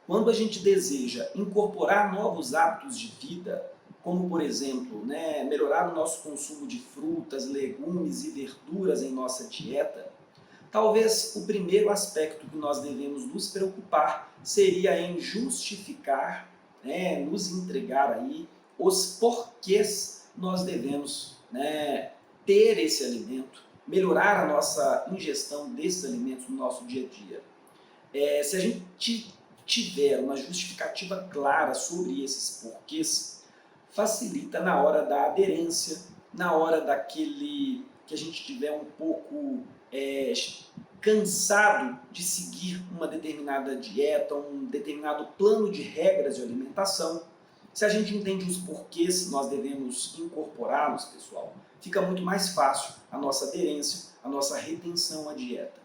Quando a gente deseja incorporar novos hábitos de vida, como por exemplo, melhorar o nosso consumo de frutas, legumes e verduras em nossa dieta, talvez o primeiro aspecto que nós devemos nos preocupar seria em justificar, nos entregar aí os porquês nós devemos ter esse alimento, melhorar a nossa ingestão desses alimentos no nosso dia a dia. Se a gente tiver uma justificativa clara sobre esses porquês, facilita na hora da aderência, na hora daquele que a gente tiver um pouco cansado de seguir uma determinada dieta, um determinado plano de regras de alimentação. Se a gente entende os porquês nós devemos incorporá-los, pessoal, fica muito mais fácil a nossa aderência, a nossa retenção à dieta.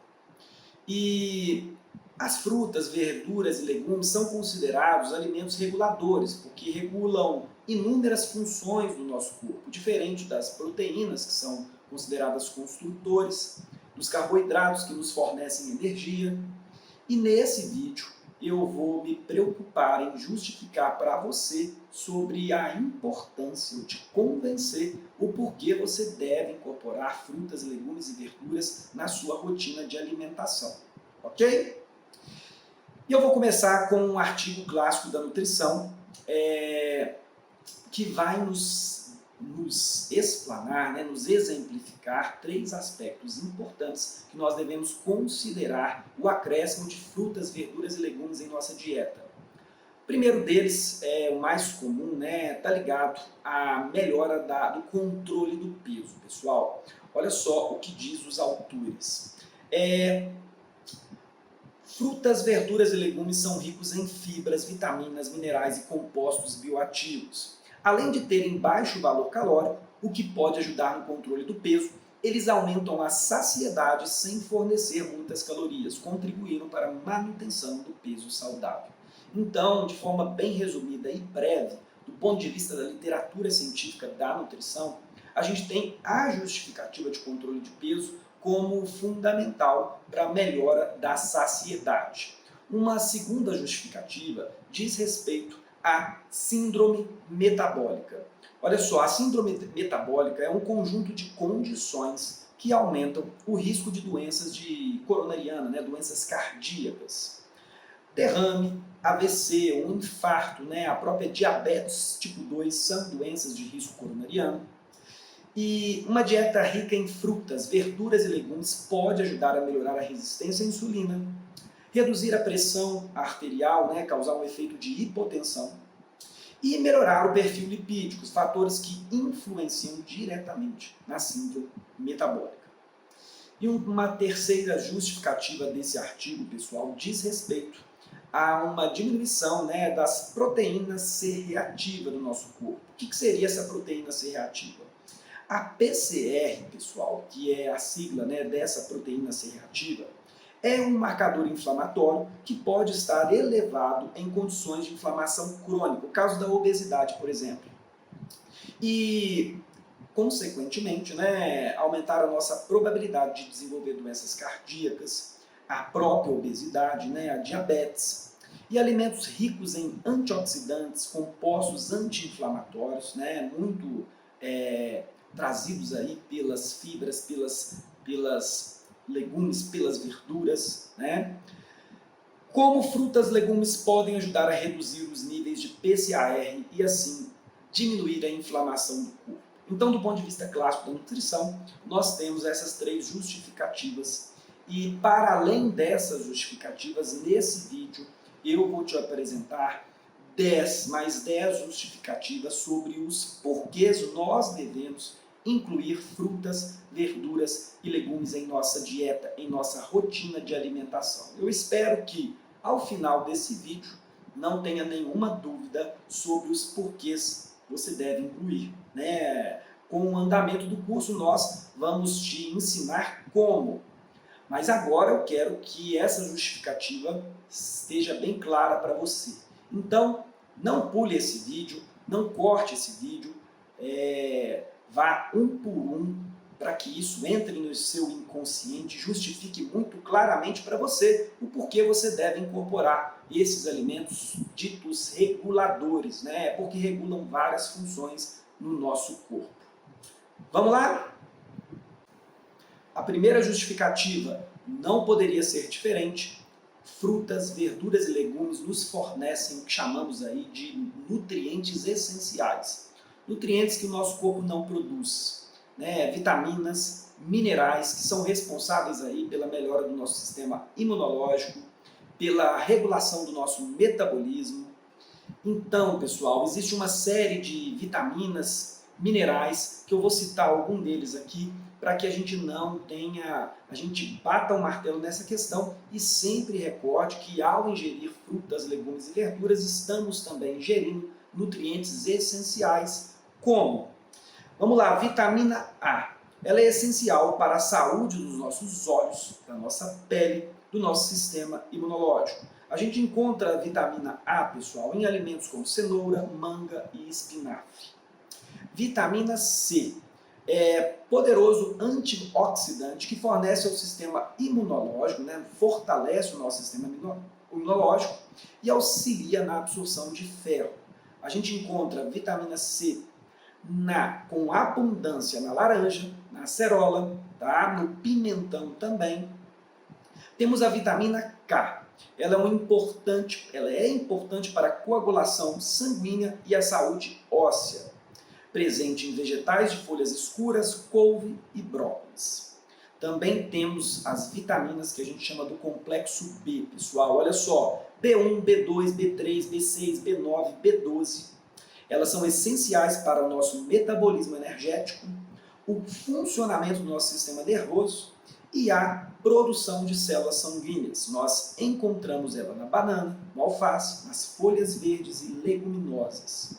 E as frutas, verduras e legumes são considerados alimentos reguladores, porque regulam inúmeras funções do nosso corpo, diferente das proteínas, que são consideradas construtores, dos carboidratos, que nos fornecem energia. E nesse vídeo eu vou me preocupar em justificar para você sobre a importância de convencer o porquê você deve incorporar frutas, legumes e verduras na sua rotina de alimentação. Ok? E eu vou começar com um artigo clássico da nutrição que vai nos explanar, nos exemplificar três aspectos importantes que nós devemos considerar o acréscimo de frutas, verduras e legumes em nossa dieta. O primeiro deles, o mais comum, está ligado à melhora do controle do peso, pessoal. Olha só o que diz os autores. Frutas, verduras e legumes são ricos em fibras, vitaminas, minerais e compostos bioativos. Além de terem baixo valor calórico, o que pode ajudar no controle do peso, eles aumentam a saciedade sem fornecer muitas calorias, contribuindo para a manutenção do peso saudável. Então, de forma bem resumida e breve, do ponto de vista da literatura científica da nutrição, a gente tem a justificativa de controle de peso como fundamental para a melhora da saciedade. Uma segunda justificativa diz respeito à síndrome metabólica. Olha só, a síndrome metabólica é um conjunto de condições que aumentam o risco de doenças coronarianas, doenças cardíacas. Derrame, AVC, um infarto, a própria diabetes tipo 2 são doenças de risco coronariano. E uma dieta rica em frutas, verduras e legumes pode ajudar a melhorar a resistência à insulina, reduzir a pressão arterial, causar um efeito de hipotensão, e melhorar o perfil lipídico, os fatores que influenciam diretamente na síndrome metabólica. E uma terceira justificativa desse artigo, pessoal, diz respeito a uma diminuição das proteínas C reativa do nosso corpo. O que seria essa proteína C reativa? A PCR, pessoal, que é a sigla dessa proteína C reativa, é um marcador inflamatório que pode estar elevado em condições de inflamação crônica, o caso da obesidade, por exemplo. E, consequentemente, aumentar a nossa probabilidade de desenvolver doenças cardíacas, a própria obesidade, a diabetes. E alimentos ricos em antioxidantes, compostos anti-inflamatórios, muito trazidos aí pelas fibras, pelas legumes, pelas verduras, Como frutas, legumes podem ajudar a reduzir os níveis de PCAR e assim diminuir a inflamação do corpo. Então, do ponto de vista clássico da nutrição, nós temos essas três justificativas e para além dessas justificativas, nesse vídeo eu vou te apresentar mais 10 justificativas sobre os porquês nós devemos incluir frutas, verduras e legumes em nossa dieta, em nossa rotina de alimentação. Eu espero que, ao final desse vídeo, não tenha nenhuma dúvida sobre os porquês você deve incluir. Com o andamento do curso, nós vamos te ensinar como. Mas agora eu quero que essa justificativa esteja bem clara para você. Então, não pule esse vídeo, não corte esse vídeo, vá um por um para que isso entre no seu inconsciente, justifique muito claramente para você o porquê você deve incorporar esses alimentos ditos reguladores, né? Porque regulam várias funções no nosso corpo. Vamos lá? A primeira justificativa não poderia ser diferente. Frutas, verduras e legumes nos fornecem o que chamamos aí de nutrientes essenciais. Nutrientes que o nosso corpo não produz, né? Vitaminas, minerais, que são responsáveis aí pela melhora do nosso sistema imunológico, pela regulação do nosso metabolismo. Então, pessoal, existe uma série de vitaminas, minerais, que eu vou citar algum deles aqui, para que a gente não tenha, a gente bata o martelo nessa questão e sempre recorde que ao ingerir frutas, legumes e verduras, estamos também ingerindo nutrientes essenciais, como? Vamos lá, vitamina A. Ela é essencial para a saúde dos nossos olhos, da nossa pele, do nosso sistema imunológico. A gente encontra a vitamina A, pessoal, em alimentos como cenoura, manga e espinafre. Vitamina C é poderoso antioxidante que fornece ao sistema imunológico, né, fortalece o nosso sistema imunológico e auxilia na absorção de ferro. A gente encontra vitamina C com abundância na laranja, na acerola, tá? No pimentão também. Temos a vitamina K. Ela é importante para a coagulação sanguínea e a saúde óssea. Presente em vegetais de folhas escuras, couve e brócolis. Também temos as vitaminas que a gente chama do complexo B, pessoal. Olha só, B1, B2, B3, B6, B9, B12. Elas são essenciais para o nosso metabolismo energético, o funcionamento do nosso sistema nervoso e a produção de células sanguíneas. Nós encontramos ela na banana, no alface, nas folhas verdes e leguminosas.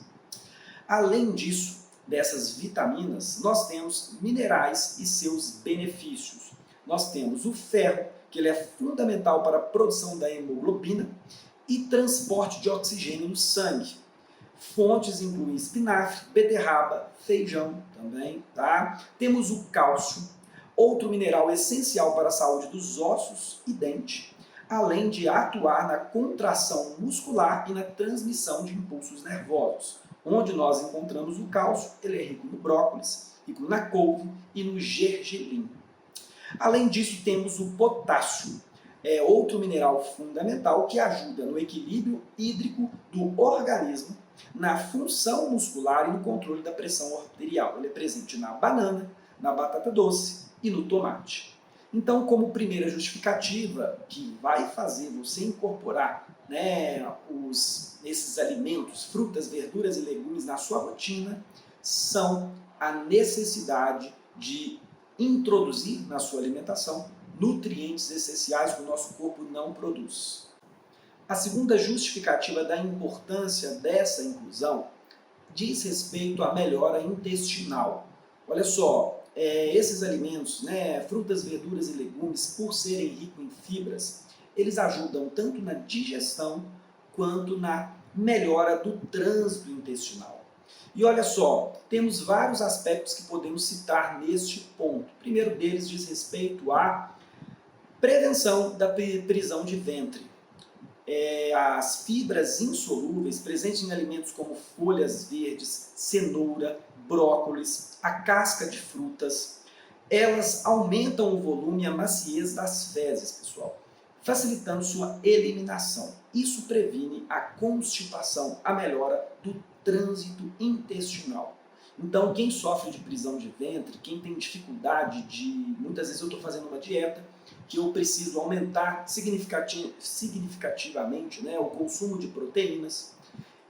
Além disso, dessas vitaminas, nós temos minerais e seus benefícios. Nós temos o ferro, que ele é fundamental para a produção da hemoglobina e transporte de oxigênio no sangue. Fontes incluem espinafre, beterraba, feijão também, tá? Temos o cálcio, outro mineral essencial para a saúde dos ossos e dente, além de atuar na contração muscular e na transmissão de impulsos nervosos. Onde nós encontramos o cálcio, ele é rico no brócolis, rico na couve e no gergelim. Além disso, temos o potássio, outro mineral fundamental que ajuda no equilíbrio hídrico do organismo, na função muscular e no controle da pressão arterial. Ele é presente na banana, na batata doce e no tomate. Então, como primeira justificativa que vai fazer você incorporar, né, esses alimentos, frutas, verduras e legumes na sua rotina, são a necessidade de introduzir na sua alimentação nutrientes essenciais que o nosso corpo não produz. A segunda justificativa da importância dessa inclusão diz respeito à melhora intestinal. Olha só, esses alimentos, né, frutas, verduras e legumes, por serem ricos em fibras, eles ajudam tanto na digestão quanto na melhora do trânsito intestinal. E olha só, temos vários aspectos que podemos citar neste ponto. O primeiro deles diz respeito à prevenção da prisão de ventre. As fibras insolúveis presentes em alimentos como folhas verdes, cenoura, brócolis, a casca de frutas, elas aumentam o volume e a maciez das fezes, pessoal, facilitando sua eliminação. Isso previne a constipação, a melhora do trânsito intestinal. Então, quem sofre de prisão de ventre, quem tem dificuldade de... Muitas vezes eu estou fazendo uma dieta que eu preciso aumentar significativamente, né, o consumo de proteínas,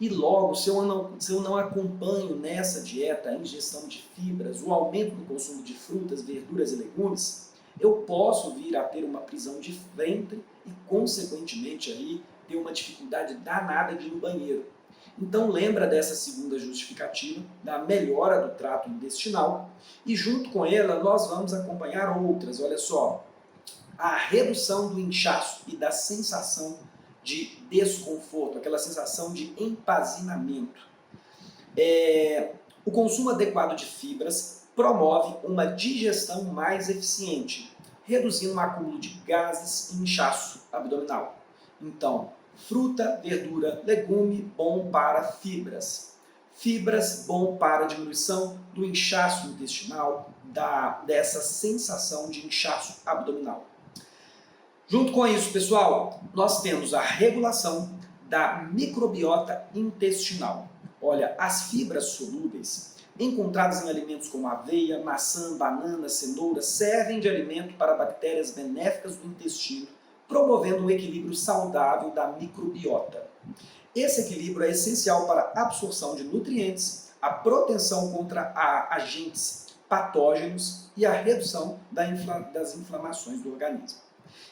e logo, se eu não acompanho nessa dieta a ingestão de fibras, o aumento do consumo de frutas, verduras e legumes, eu posso vir a ter uma prisão de ventre e, consequentemente, aí, ter uma dificuldade danada de ir no banheiro. Então lembra dessa segunda justificativa, da melhora do trato intestinal, e junto com ela nós vamos acompanhar outras, olha só, a redução do inchaço e da sensação de desconforto, aquela sensação de empazinamento. O consumo adequado de fibras promove uma digestão mais eficiente, reduzindo o acúmulo de gases e inchaço abdominal. Então, Fruta, verdura, legume, bom para fibras. Fibras, bom para a diminuição do inchaço intestinal, dessa sensação de inchaço abdominal. Junto com isso, pessoal, nós temos a regulação da microbiota intestinal. Olha, as fibras solúveis, encontradas em alimentos como aveia, maçã, banana, cenoura, servem de alimento para bactérias benéficas do intestino, promovendo um equilíbrio saudável da microbiota. Esse equilíbrio é essencial para a absorção de nutrientes, a proteção contra agentes patógenos e a redução das inflamações do organismo.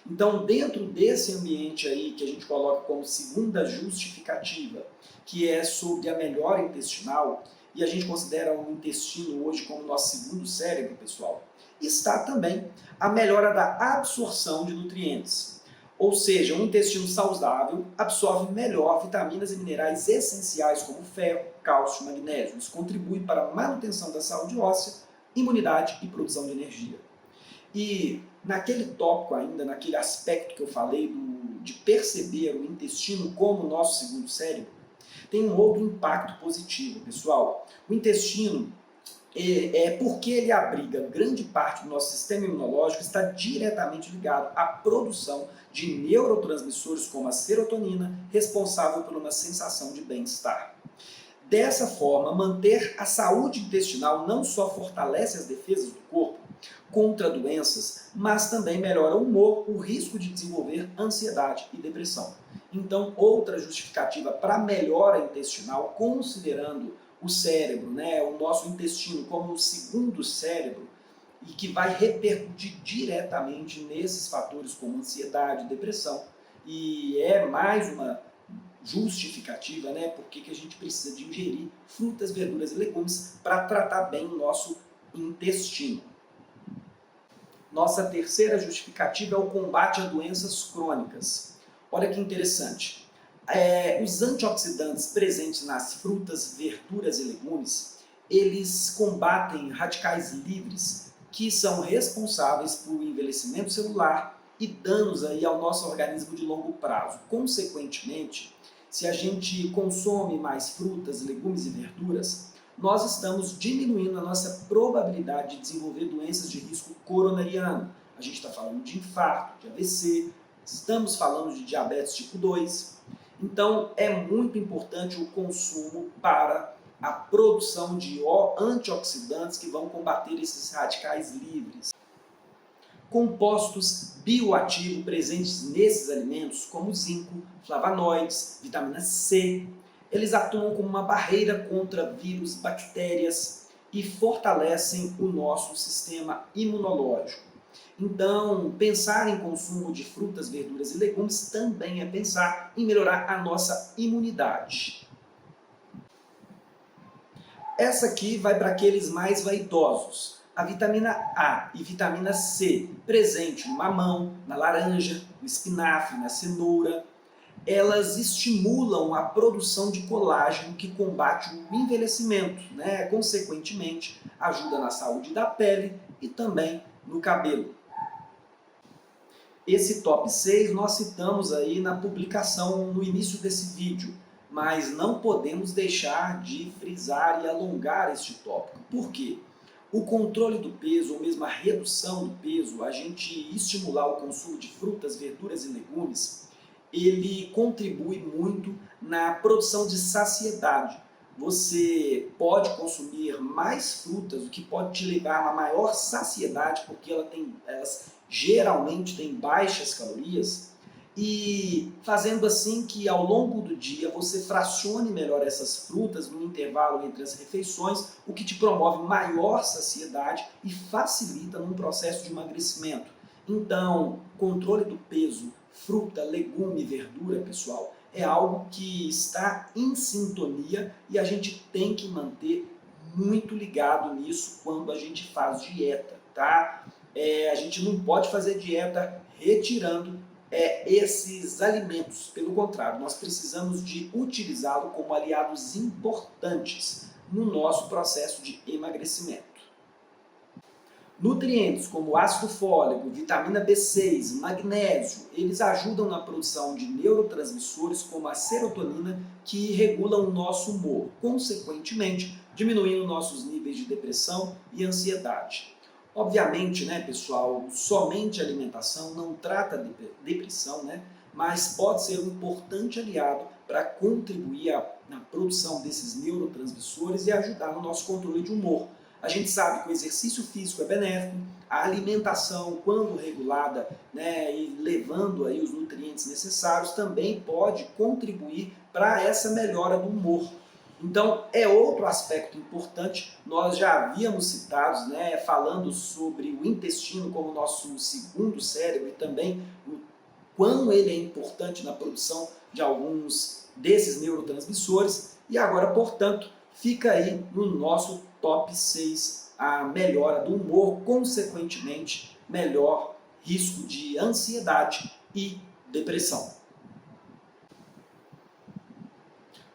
Então, dentro desse ambiente aí que a gente coloca como segunda justificativa, que é sobre a melhora intestinal, e a gente considera o intestino hoje como nosso segundo cérebro, pessoal, está também a melhora da absorção de nutrientes. Ou seja, um intestino saudável absorve melhor vitaminas e minerais essenciais como ferro, cálcio e magnésio. Isso contribui para a manutenção da saúde óssea, imunidade e produção de energia. E naquele tópico ainda, naquele aspecto que eu falei de perceber o intestino como nosso segundo cérebro, tem um outro impacto positivo, pessoal. O intestino, porque ele abriga grande parte do nosso sistema imunológico, está diretamente ligado à produção de neurotransmissores como a serotonina, responsável por uma sensação de bem-estar. Dessa forma, manter a saúde intestinal não só fortalece as defesas do corpo contra doenças, mas também melhora o humor, o risco de desenvolver ansiedade e depressão. Então, outra justificativa para a melhora intestinal, considerando o cérebro, o nosso intestino como o segundo cérebro, e que vai repercutir diretamente nesses fatores como ansiedade, depressão, e é mais uma justificativa, porque que a gente precisa de ingerir frutas, verduras e legumes para tratar bem o nosso intestino. Nossa terceira justificativa é o combate a doenças crônicas. Olha que interessante. Os antioxidantes presentes nas frutas, verduras e legumes, eles combatem radicais livres que são responsáveis por envelhecimento celular e danos aí ao nosso organismo de longo prazo. Consequentemente, se a gente consome mais frutas, legumes e verduras, nós estamos diminuindo a nossa probabilidade de desenvolver doenças de risco coronariano. A gente está falando de infarto, de AVC, estamos falando de diabetes tipo 2. Então, é muito importante o consumo para a produção de antioxidantes que vão combater esses radicais livres. Compostos bioativos presentes nesses alimentos, como zinco, flavonoides, vitamina C, eles atuam como uma barreira contra vírus, bactérias e fortalecem o nosso sistema imunológico. Então, pensar em consumo de frutas, verduras e legumes também é pensar em melhorar a nossa imunidade. Essa aqui vai para aqueles mais vaidosos. A vitamina A e vitamina C, presente no mamão, na laranja, no espinafre, na cenoura, elas estimulam a produção de colágeno que combate o envelhecimento, Consequentemente, ajuda na saúde da pele e também no cabelo. Esse top 6 nós citamos aí na publicação no início desse vídeo, mas não podemos deixar de frisar e alongar este tópico. Por quê? O controle do peso, ou mesmo a redução do peso, a gente estimular o consumo de frutas, verduras e legumes, ele contribui muito na produção de saciedade. Você pode consumir mais frutas, o que pode te levar a uma maior saciedade, porque elas geralmente têm baixas calorias, e fazendo assim que ao longo do dia você fracione melhor essas frutas no intervalo entre as refeições, o que te promove maior saciedade e facilita num processo de emagrecimento. Então, controle do peso, fruta, legume e verdura, pessoal, é algo que está em sintonia e a gente tem que manter muito ligado nisso quando a gente faz dieta, tá? A gente não pode fazer dieta retirando esses alimentos. Pelo contrário, nós precisamos de utilizá-lo como aliados importantes no nosso processo de emagrecimento. Nutrientes como ácido fólico, vitamina B6, magnésio, eles ajudam na produção de neurotransmissores como a serotonina, que regulam o nosso humor, consequentemente diminuindo nossos níveis de depressão e ansiedade. Obviamente, né, pessoal, somente alimentação não trata de depressão, né, mas pode ser um importante aliado para contribuir na produção desses neurotransmissores e ajudar no nosso controle de humor. A gente sabe que o exercício físico é benéfico, a alimentação, quando regulada, né, e levando aí os nutrientes necessários, também pode contribuir para essa melhora do humor. Então, é outro aspecto importante, nós já havíamos citado, né, falando sobre o intestino como nosso segundo cérebro e também o quão ele é importante na produção de alguns desses neurotransmissores, e agora, portanto, fica aí no nosso top 6 a melhora do humor, consequentemente, melhor risco de ansiedade e depressão.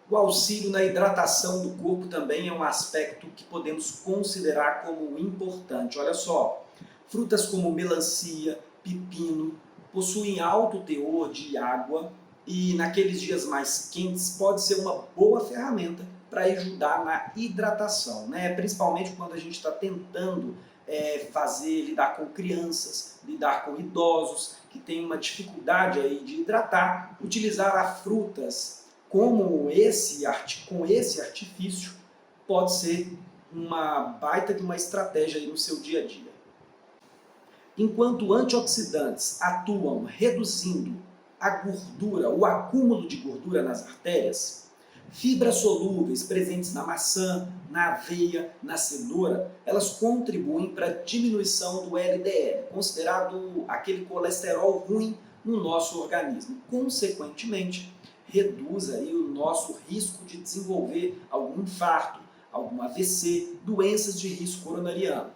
O auxílio na hidratação do corpo também é um aspecto que podemos considerar como importante. Olha só, frutas como melancia, pepino, possuem alto teor de água e naqueles dias mais quentes pode ser uma boa ferramenta para ajudar na hidratação, né? Principalmente quando a gente está tentando lidar com crianças, lidar com idosos que têm uma dificuldade aí de hidratar, utilizar as frutas com esse artifício pode ser uma baita de uma estratégia aí no seu dia a dia. Enquanto antioxidantes atuam reduzindo a gordura, o acúmulo de gordura nas artérias, fibras solúveis presentes na maçã, na aveia, na cenoura, elas contribuem para a diminuição do LDL, considerado aquele colesterol ruim no nosso organismo. Consequentemente, reduz aí o nosso risco de desenvolver algum infarto, algum AVC, doenças de risco coronariano.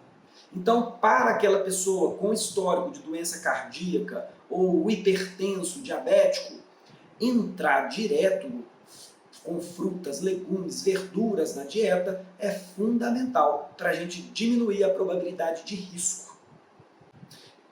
Então, para aquela pessoa com histórico de doença cardíaca ou hipertenso, diabético, entrar direto com frutas, legumes, verduras na dieta é fundamental para a gente diminuir a probabilidade de risco.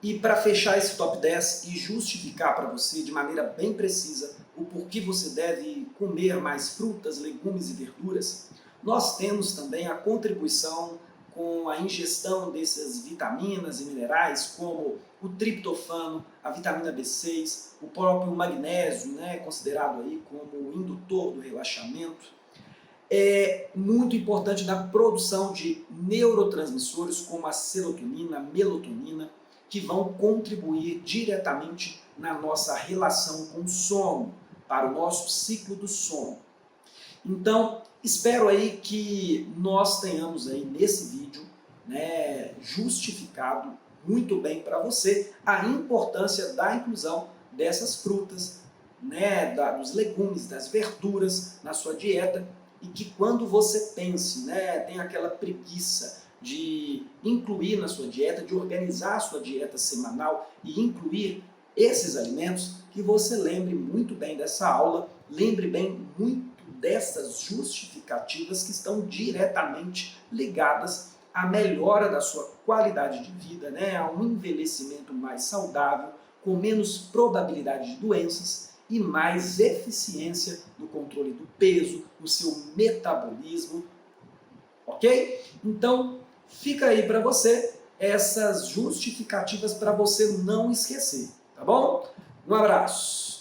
E para fechar esse top 10 e justificar para você de maneira bem precisa o porquê você deve comer mais frutas, legumes e verduras, nós temos também a contribuição com a ingestão dessas vitaminas e minerais, como o triptofano, a vitamina B6, o próprio magnésio, né, considerado aí como indutor do relaxamento. É muito importante na produção de neurotransmissores como a serotonina, a melatonina, que vão contribuir diretamente na nossa relação com o sono, para o nosso ciclo do sono. Então, espero aí que nós tenhamos aí nesse vídeo, né, justificado muito bem para você a importância da inclusão dessas frutas, né, dos legumes, das verduras na sua dieta, e que quando você pense, né, tem aquela preguiça de incluir na sua dieta, de organizar a sua dieta semanal e incluir esses alimentos, que você lembre muito bem dessa aula, lembre bem muito dessas justificativas que estão diretamente ligadas à melhora da sua qualidade de vida, né, a um envelhecimento mais saudável, com menos probabilidade de doenças e mais eficiência no controle do peso, no seu metabolismo, ok? Então, fica aí para você essas justificativas para você não esquecer, tá bom? Um abraço!